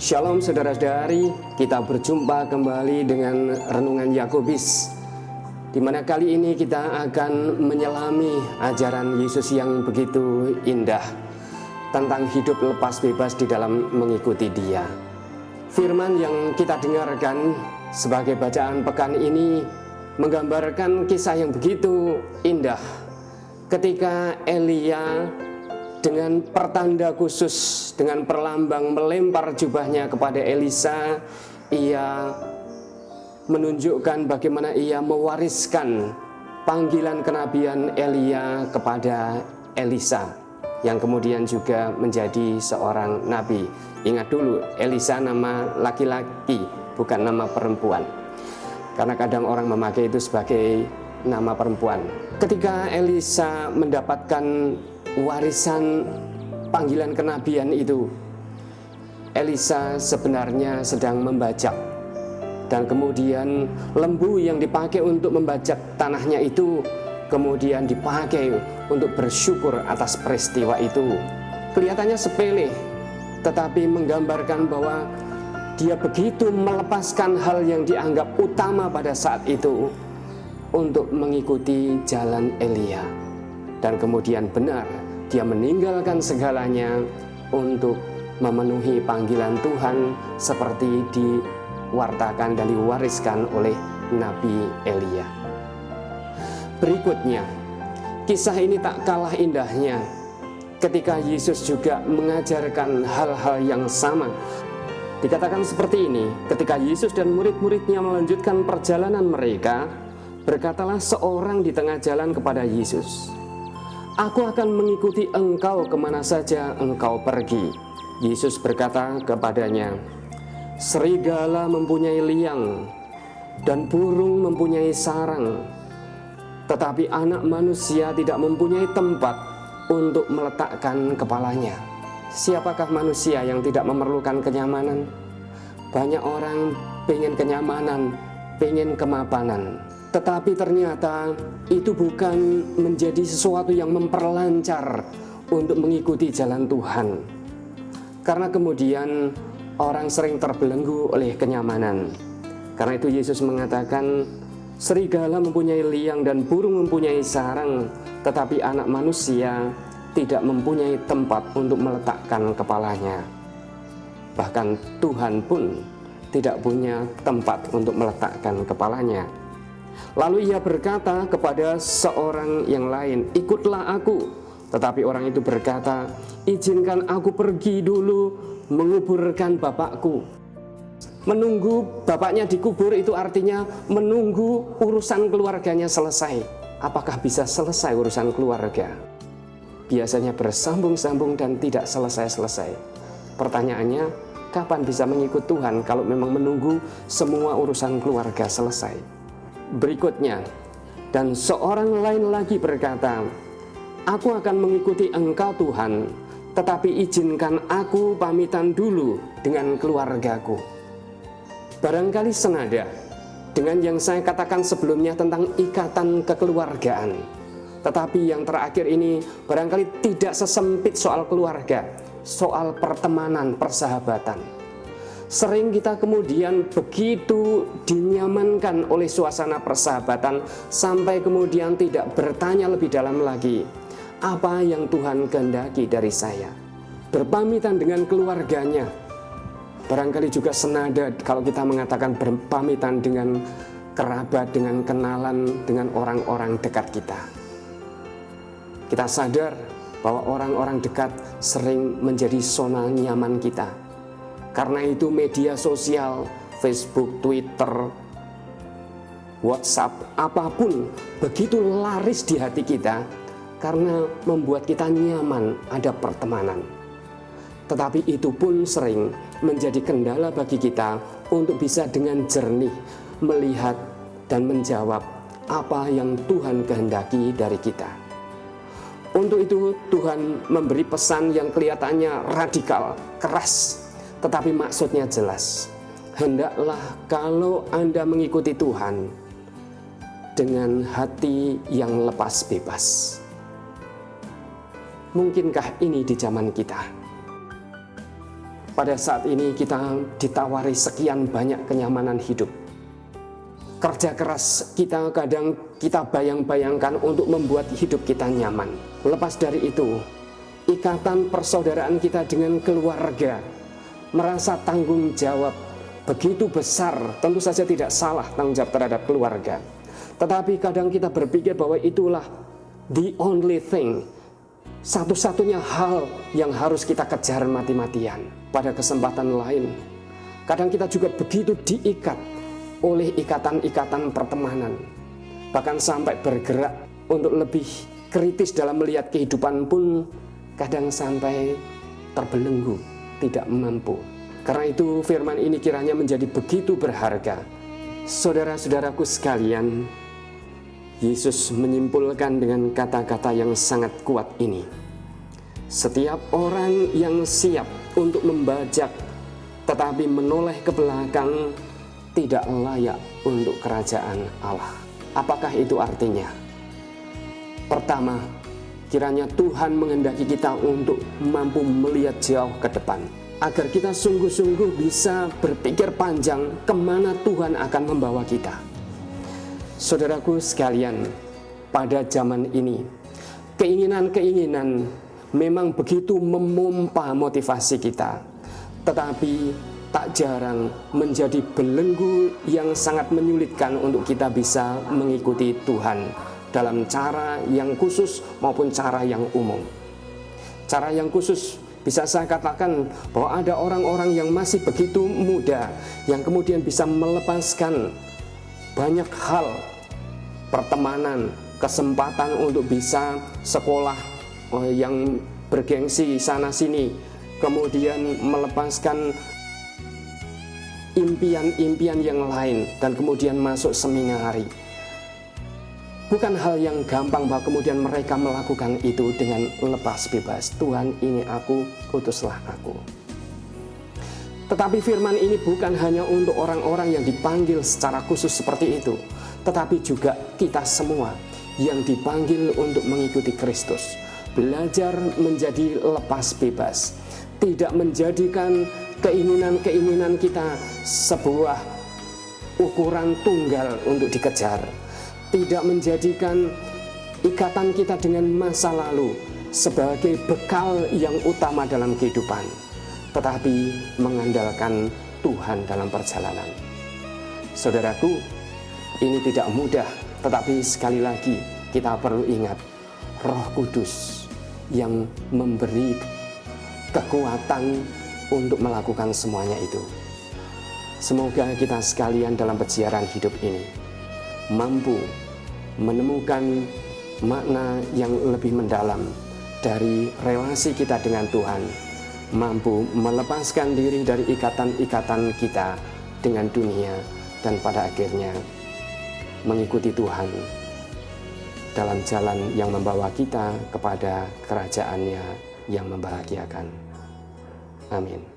Shalom saudara-saudari, kita berjumpa kembali dengan Renungan Yakobus, di mana kali ini kita akan menyelami ajaran Yesus yang begitu indah tentang hidup lepas bebas di dalam mengikuti Dia. Firman yang kita dengarkan sebagai bacaan pekan ini menggambarkan kisah yang begitu indah ketika Elia dengan pertanda khusus, dengan perlambang melempar jubahnya kepada Elisa, ia menunjukkan bagaimana ia mewariskan panggilan kenabian Elia kepada Elisa, yang kemudian juga menjadi seorang nabi. Ingat dulu, Elisa nama laki-laki, bukan nama perempuan, karena kadang orang memakai itu sebagai nama perempuan. Ketika Elisa mendapatkan warisan panggilan kenabian itu, Elisa sebenarnya sedang membajak, dan kemudian lembu yang dipakai untuk membajak tanahnya itu kemudian dipakai untuk bersyukur atas peristiwa itu. Kelihatannya sepele, tetapi menggambarkan bahwa dia begitu melepaskan hal yang dianggap utama pada saat itu untuk mengikuti jalan Elia. Dan kemudian benar, dia meninggalkan segalanya untuk memenuhi panggilan Tuhan seperti diwartakan dan diwariskan oleh Nabi Elia. Berikutnya, kisah ini tak kalah indahnya ketika Yesus juga mengajarkan hal-hal yang sama. Dikatakan seperti ini, ketika Yesus dan murid-muridnya melanjutkan perjalanan mereka, berkatalah seorang di tengah jalan kepada Yesus, "Aku akan mengikuti engkau kemana saja engkau pergi." Yesus berkata kepadanya, "Serigala mempunyai liang dan burung mempunyai sarang, tetapi anak manusia tidak mempunyai tempat untuk meletakkan kepalanya." Siapakah manusia yang tidak memerlukan kenyamanan? Banyak orang pengen kenyamanan, pengen kemapanan. Tetapi ternyata itu bukan menjadi sesuatu yang memperlancar untuk mengikuti jalan Tuhan. Karena kemudian orang sering terbelenggu oleh kenyamanan. Karena itu Yesus mengatakan, serigala mempunyai liang dan burung mempunyai sarang, tetapi anak manusia tidak mempunyai tempat untuk meletakkan kepalanya. Bahkan Tuhan pun tidak punya tempat untuk meletakkan kepalanya. Lalu ia berkata kepada seorang yang lain, "Ikutlah aku." Tetapi orang itu berkata, "Izinkan aku pergi dulu menguburkan bapakku." Menunggu bapaknya dikubur itu artinya menunggu urusan keluarganya selesai. Apakah bisa selesai urusan keluarga? Biasanya bersambung-sambung dan tidak selesai-selesai. Pertanyaannya, kapan bisa mengikut Tuhan kalau memang menunggu semua urusan keluarga selesai? Berikutnya, dan seorang lain lagi berkata, "Aku akan mengikuti engkau Tuhan, tetapi izinkan aku pamitan dulu dengan keluargaku." Barangkali senada dengan yang saya katakan sebelumnya tentang ikatan kekeluargaan. Tetapi yang terakhir ini barangkali tidak sesempit soal keluarga, soal pertemanan, persahabatan. Sering kita kemudian begitu dinyamankan oleh suasana persahabatan sampai kemudian tidak bertanya lebih dalam lagi, apa yang Tuhan kehendaki dari saya. Berpamitan dengan keluarganya. Barangkali juga senada kalau kita mengatakan berpamitan dengan kerabat, dengan kenalan, dengan orang-orang dekat kita. Kita sadar bahwa orang-orang dekat sering menjadi zona nyaman kita. Karena itu media sosial, Facebook, Twitter, WhatsApp, apapun begitu laris di hati kita karena membuat kita nyaman ada pertemanan. Tetapi itu pun sering menjadi kendala bagi kita untuk bisa dengan jernih melihat dan menjawab apa yang Tuhan kehendaki dari kita. Untuk itu Tuhan memberi pesan yang kelihatannya radikal, keras, tetapi maksudnya jelas. Hendaklah kalau Anda mengikuti Tuhan dengan hati yang lepas bebas. Mungkinkah ini di zaman kita? pada saat ini kita ditawari sekian banyak kenyamanan hidup. Kerja keras kita kadang kita bayang-bayangkan untuk membuat hidup kita nyaman. Lepas dari itu, ikatan persaudaraan kita dengan keluarga, merasa tanggung jawab begitu besar, tentu saja tidak salah tanggung jawab terhadap keluarga. Tetapi kadang kita berpikir bahwa itulah the only thing, satu-satunya hal yang harus kita kejar mati-matian. Pada kesempatan lain, kadang kita juga begitu diikat oleh ikatan-ikatan pertemanan, bahkan sampai bergerak untuk lebih kritis dalam melihat kehidupan pun kadang sampai terbelenggu, tidak mampu. Karena itu firman ini kiranya menjadi begitu berharga. Saudara-saudaraku sekalian, Yesus menyimpulkan dengan kata-kata yang sangat kuat ini. Setiap orang yang siap untuk membajak tetapi menoleh ke belakang tidak layak untuk kerajaan Allah. Apakah itu artinya? Pertama, kiranya Tuhan menghendaki kita untuk mampu melihat jauh ke depan, agar kita sungguh-sungguh bisa berpikir panjang kemana Tuhan akan membawa kita. Saudaraku sekalian, pada zaman ini, keinginan-keinginan memang begitu memompa motivasi kita, tetapi tak jarang menjadi belenggu yang sangat menyulitkan untuk kita bisa mengikuti Tuhan dalam cara yang khusus maupun cara yang umum. Cara yang khusus bisa saya katakan bahwa ada orang-orang yang masih begitu muda yang kemudian bisa melepaskan banyak hal, pertemanan, kesempatan untuk bisa sekolah yang bergengsi sana-sini, kemudian melepaskan impian-impian yang lain dan kemudian masuk seminari. Bukan hal yang gampang bahwa kemudian mereka melakukan itu dengan lepas bebas. Tuhan, ini aku, utuslah aku. Tetapi firman ini bukan hanya untuk orang-orang yang dipanggil secara khusus seperti itu, tetapi juga kita semua yang dipanggil untuk mengikuti Kristus. Belajar menjadi lepas bebas, tidak menjadikan keinginan-keinginan kita sebuah ukuran tunggal untuk dikejar, tidak menjadikan ikatan kita dengan masa lalu sebagai bekal yang utama dalam kehidupan, tetapi mengandalkan Tuhan dalam perjalanan. Saudaraku, ini tidak mudah, tetapi sekali lagi kita perlu ingat, Roh Kudus yang memberi kekuatan untuk melakukan semuanya itu. Semoga kita sekalian dalam peziarah hidup ini mampu menemukan makna yang lebih mendalam dari relasi kita dengan Tuhan, mampu melepaskan diri dari ikatan-ikatan kita dengan dunia, dan pada akhirnya mengikuti Tuhan dalam jalan yang membawa kita kepada kerajaan-Nya yang membahagiakan. Amin.